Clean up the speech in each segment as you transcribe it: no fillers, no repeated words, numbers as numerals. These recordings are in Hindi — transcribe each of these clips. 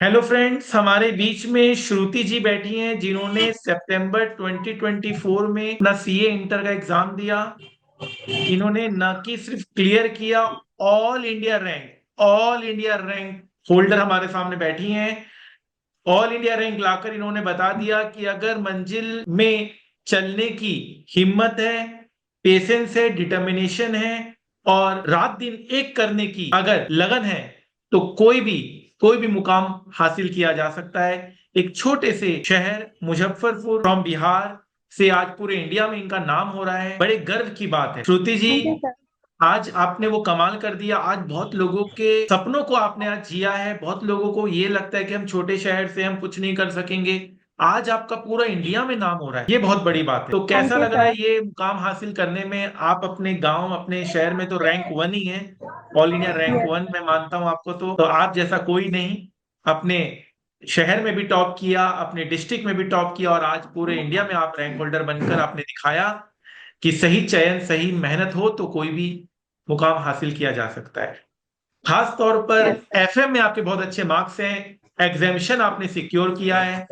हेलो फ्रेंड्स, हमारे बीच में श्रुति जी बैठी हैं जिन्होंने सितंबर 2024 में अपना सीए इंटर का एग्जाम दिया। इन्होंने न कि सिर्फ क्लियर किया, ऑल इंडिया रैंक होल्डर हमारे सामने बैठी हैं। ऑल इंडिया रैंक लाकर इन्होंने बता दिया कि अगर मंजिल में चलने की हिम्मत है, पेशेंस है, डिटर्मिनेशन है और रात दिन एक करने की अगर लगन है तो कोई भी मुकाम हासिल किया जा सकता है। एक छोटे से शहर मुजफ्फरपुर फ्रॉम बिहार से आज पूरे इंडिया में इनका नाम हो रहा है। बड़े गर्व की बात है Shruti ji. Thank you sir. आज आपने वो कमाल कर दिया। आज बहुत लोगों के सपनों को आपने आज जिया है। बहुत लोगों को ये लगता है कि हम छोटे शहर से हम कुछ नहीं कर सकेंगे। आज आपका पूरा इंडिया में नाम हो रहा है, ये बहुत बड़ी बात है। तो थैंक कैसा यू लग रहा है सर। ये मुकाम हासिल करने में? आप अपने गांव, अपने शहर में तो रैंक वन ही है, all India rank yes. One मैं मानता हूं आपको। तो आप जैसा कोई नहीं। अपने शहर में भी टॉप किया, अपने डिस्ट्रिक्ट में भी टॉप किया और आज पूरे इंडिया में आप रैंक होल्डर बनकर आपने दिखाया कि सही चयन, सही मेहनत हो तो कोई भी मुकाम हासिल किया जा सकता है। खास तौर पर यस। एफएम में आपके बहुत अच्छे मार्क्स हैं। एग्जामिशन आपने सिक्योर किया है।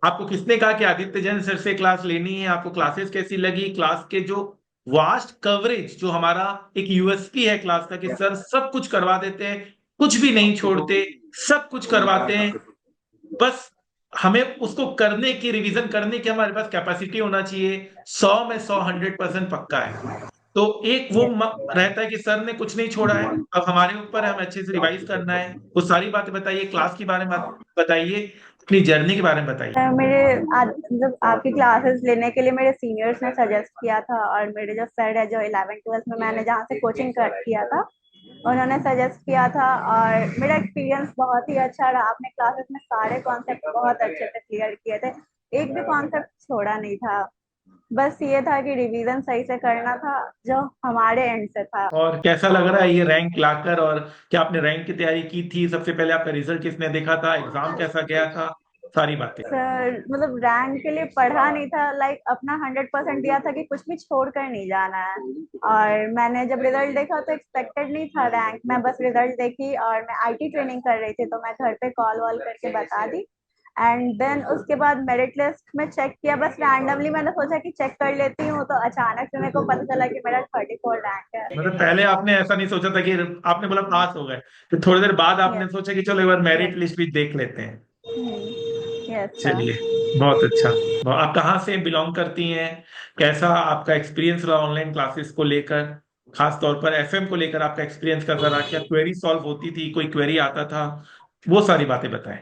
आपको किसने कहा कि आदित्य जैन सर से क्लास लेनी है? आपको क्लासेस कैसी लगी? क्लास के जो वास्ट कवरेज, जो हमारा एक यूएसपी है क्लास का, कि सर सब कुछ करवा देते हैं, कुछ भी नहीं छोड़ते, सब कुछ करवाते हैं। बस हमें उसको करने की, रिवीजन करने की हमारे पास कैपेसिटी होना चाहिए। 100 में 100, 100% पक्का है। तो एक वो रहता है कि सर ने कुछ नहीं छोड़ा है, अब हमारे ऊपर है, हमें अच्छे से रिवाइज करना है। वो सारी बातें बताइए, क्लास के बारे में बताइए, अपनी जर्नी के बारे में बताइए। सर मेरे मतलब आपकी क्लासेस लेने के लिए मेरे सीनियर्स ने सजेस्ट किया था, और मेरे जो सर है जो 11th 12th में मैंने जहाँ से कोचिंग कर किया था, उन्होंने सजेस्ट किया था। और मेरा एक्सपीरियंस बहुत ही अच्छा रहा। आपने क्लासेस में सारे कॉन्सेप्ट बहुत अच्छे से क्लियर किए थे, एक भी कॉन्सेप्ट छोड़ा नहीं था। बस ये था कि रिवीजन सही से करना था, जो हमारे एंड से था। और कैसा लग रहा है ये रैंक लाकर? और क्या आपने रैंक की तैयारी की थी? सबसे पहले आपका रिजल्ट किसने देखा था? एग्जाम कैसा गया था? सारी बातें। सर मतलब रैंक के लिए पढ़ा नहीं था, लाइक अपना 100% दिया था कि कुछ भी छोड़ कर नहीं जाना है। और मैंने जब रिजल्ट देखा तो एक्सपेक्टेड नहीं था रैंक। मैं बस रिजल्ट देखी और मैं आईटी ट्रेनिंग कर रही थी, तो मैं घर पे कॉल वॉल करके बता दी। एंड देन उसके बाद मेरिट लिस्ट में चेक किया, बस रैंडमली मैंने सोचा कि चेक कर लेती हूँ, तो अचानक से मेरे को पता चला कि मेरा 34 रैंक है। मतलब पहले आपने ऐसा नहीं सोचा था कि आपने बोला पास हो गए, फिर थोड़ी देर बाद आपने यस। सोचा कि चलो एक बार यस। मेरिट लिस्ट भी देख लेते हैं। Yes sir. चलिए, बहुत अच्छा। आप कहाँ से बिलोंग करती हैं? कैसा आपका एक्सपीरियंस रहा ऑनलाइन क्लासेस को लेकर? खास तौर पर एफएम को लेकर आपका एक्सपीरियंस कैसा रहा? क्या क्वेरी सॉल्व होती थी? कोई क्वेरी आता था? वो सारी बातें बताएं।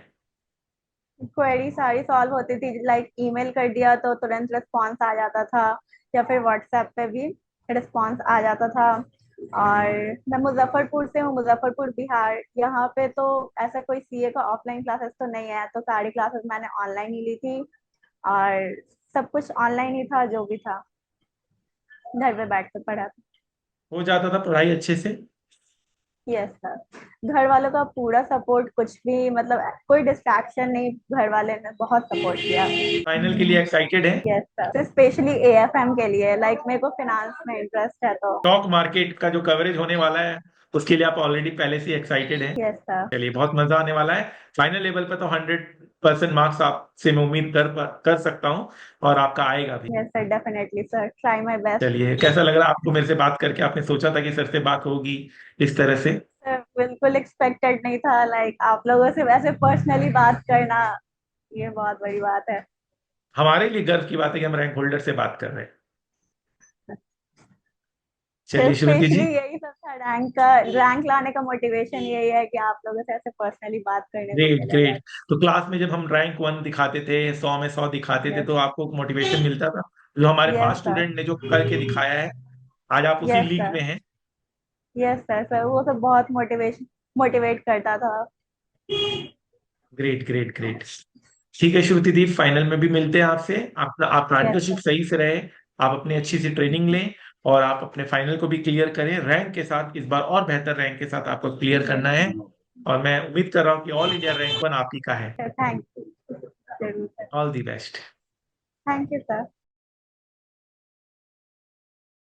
क्वेरी सारी सॉल्व होती थी, लाइक ईमेल कर दिया तो तुरंत रिस्पॉन्स आ जाता था, या फिर व्हाट्सएप पे भी रिस्पॉन्स आ जाता था। और मैं मुजफ्फरपुर से हूँ, मुजफ्फरपुर बिहार। यहाँ पे तो ऐसा कोई सीए का ऑफलाइन क्लासेस तो नहीं है, तो सारी क्लासेस मैंने ऑनलाइन ही ली थी। और सब कुछ ऑनलाइन ही था, जो भी था घर पे बैठ के पढ़ा था। हो जाता था पढ़ाई अच्छे से? Yes sir. घर वालों का पूरा सपोर्ट, कुछ भी मतलब कोई डिस्ट्रैक्शन नहीं, घर वाले ने बहुत सपोर्ट किया। फाइनल के लिए एक्साइटेड है? यस सर, स्पेशली एएफएम के लिए, लाइक मेरे को फिनांस में इंटरेस्ट है तो। स्टॉक मार्केट का जो कवरेज होने वाला है, उसके लिए आप ऑलरेडी पहले से एक्साइटेड हैं? Yes sir. चलिए, बहुत मजा आने वाला है। फाइनल लेवल पे तो 100% मार्क्स आपसे मैं उम्मीद कर सकता हूँ, और आपका आएगा भी। Yes sir, definitely sir, try my best. चलिए, कैसा लग रहा है आपको मेरे से बात करके? आपने सोचा था कि सर से बात होगी इस तरह से? सर बिल्कुल एक्सपेक्टेड नहीं था, लाइक आप लोगों से वैसे पर्सनली बात करना, ये बहुत बड़ी बात है। हमारे लिए गर्व की बात है कि हम रैंक होल्डर से बात कर रहे हैं। सर चलिए श्रुति जी। स्पेशली यही सब था, रैंक लाने का मोटिवेशन यही है कि आप लोगों से ऐसे पर्सनली बात करने को ग्रेट मिलेगा। ग्रेट। तो क्लास में जब हम रैंक वन दिखाते थे, 100 में 100 दिखाते थे, यस। तो आपको मोटिवेशन मिलता था? जो हमारे यस पांच सर। स्टूडेंट ने जो करके दिखाया है, आज आप उसी यस लीग सर। में हैं। यस सर, सर वो सब बहुत मोटिवेट करता था। Great great great. ठीक है श्रुति दी, फाइनल में भी मिलते हैं आपसे। आप यस पार्टनरशिप सर। सही से रहे, आप अपनी अच्छी सी ट्रेनिंग लें और आप अपने फाइनल को भी क्लियर करें रैंक के साथ। इस बार और बेहतर रैंक के साथ आपको क्लियर करना है, और मैं उम्मीद कर रहा हूँ कि ऑल इंडिया रैंक वन आप ही का है। Thank you. जरूर sir. All the best. Thank you sir.